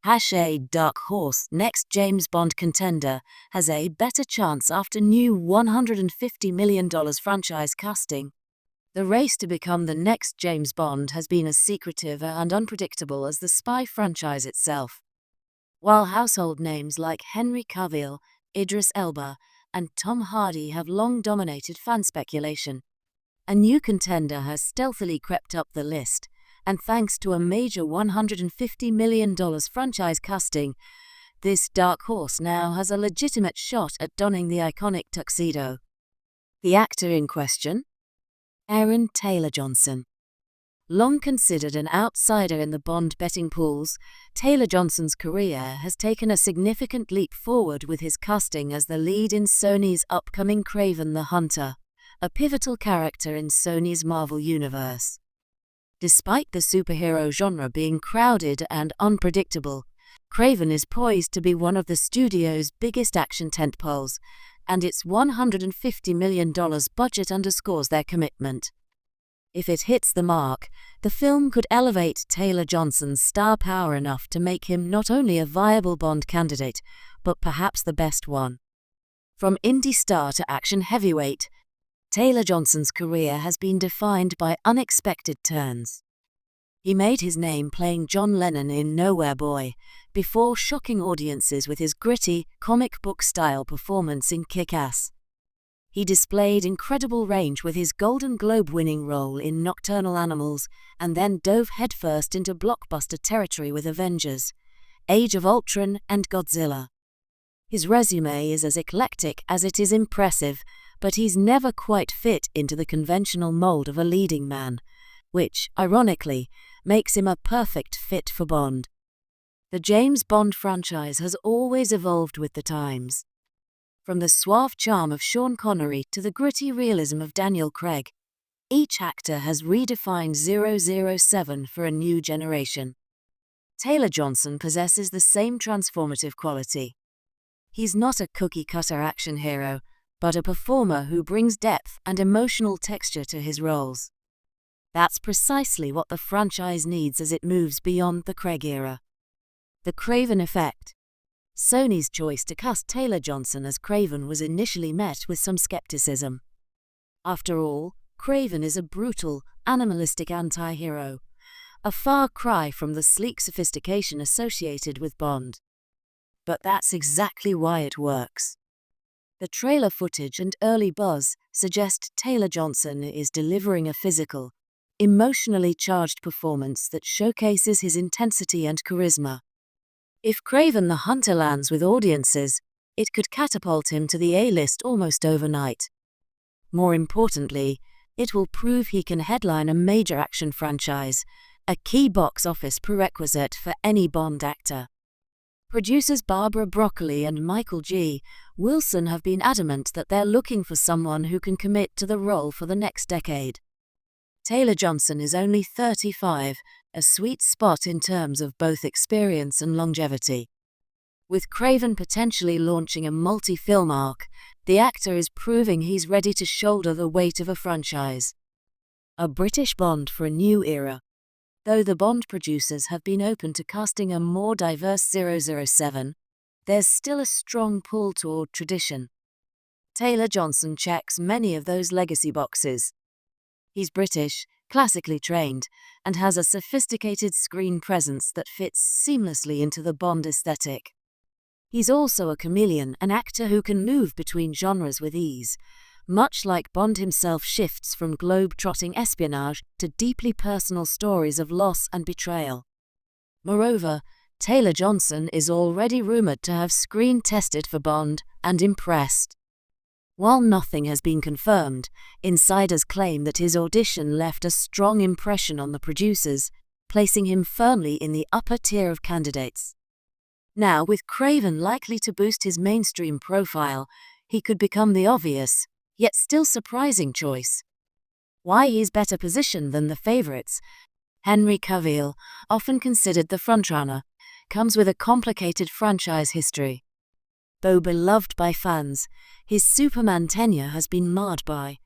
A dark horse next James Bond contender has a better chance after new $150 million franchise casting. The race to become the next James Bond has been as secretive and unpredictable as the spy franchise itself. While household names like Henry Cavill, Idris Elba, and Tom Hardy have long dominated fan speculation, a new contender has stealthily crept up the list, and thanks to a major $150 million franchise casting, this dark horse now has a legitimate shot at donning the iconic tuxedo. The actor in question? Aaron Taylor Johnson. Long considered an outsider in the Bond betting pools, Taylor Johnson's career has taken a significant leap forward with his casting as the lead in Sony's upcoming Kraven the Hunter, a pivotal character in Sony's Marvel Universe. Despite the superhero genre being crowded and unpredictable, Kraven is poised to be one of the studio's biggest action tentpoles, and its $150 million budget underscores their commitment. If it hits the mark, the film could elevate Taylor Johnson's star power enough to make him not only a viable Bond candidate, but perhaps the best one. From indie star to action heavyweight, Taylor Johnson's career has been defined by unexpected turns. He made his name playing John Lennon in Nowhere Boy, before shocking audiences with his gritty, comic book-style performance in Kick-Ass. He displayed incredible range with his Golden Globe-winning role in Nocturnal Animals, and then dove headfirst into blockbuster territory with Avengers, Age of Ultron, and Godzilla. His resume is as eclectic as it is impressive, but he's never quite fit into the conventional mold of a leading man, which, ironically, makes him a perfect fit for Bond. The James Bond franchise has always evolved with the times. From the suave charm of Sean Connery to the gritty realism of Daniel Craig, each actor has redefined 007 for a new generation. Taylor Johnson possesses the same transformative quality. He's not a cookie-cutter action hero, but a performer who brings depth and emotional texture to his roles. That's precisely what the franchise needs as it moves beyond the Craig era. The Kraven effect. Sony's choice to cast Taylor Johnson as Kraven was initially met with some skepticism. After all, Kraven is a brutal, animalistic anti-hero, a far cry from the sleek sophistication associated with Bond. But that's exactly why it works. The trailer footage and early buzz suggest Taylor Johnson is delivering a physical, emotionally charged performance that showcases his intensity and charisma. If Kraven the Hunter lands with audiences, it could catapult him to the A-list almost overnight. More importantly, it will prove he can headline a major action franchise, a key box office prerequisite for any Bond actor. Producers Barbara Broccoli and Michael G. Wilson have been adamant that they're looking for someone who can commit to the role for the next decade. Taylor Johnson is only 35, a sweet spot in terms of both experience and longevity. With Kraven potentially launching a multi-film arc, the actor is proving he's ready to shoulder the weight of a franchise. A British Bond for a new era. Though the Bond producers have been open to casting a more diverse 007, there's still a strong pull toward tradition. Taylor Johnson checks many of those legacy boxes. He's British, classically trained, and has a sophisticated screen presence that fits seamlessly into the Bond aesthetic. He's also a chameleon, an actor who can move between genres with ease, much like Bond himself shifts from globe-trotting espionage to deeply personal stories of loss and betrayal. Moreover, Taylor Johnson is already rumored to have screen-tested for Bond and impressed. While nothing has been confirmed, insiders claim that his audition left a strong impression on the producers, placing him firmly in the upper tier of candidates. Now, with Kraven likely to boost his mainstream profile, he could become the obvious, yet still surprising choice. Why he's better positioned than the favorites? Henry Cavill, often considered the frontrunner, comes with a complicated franchise history. Though beloved by fans, his Superman tenure has been marred by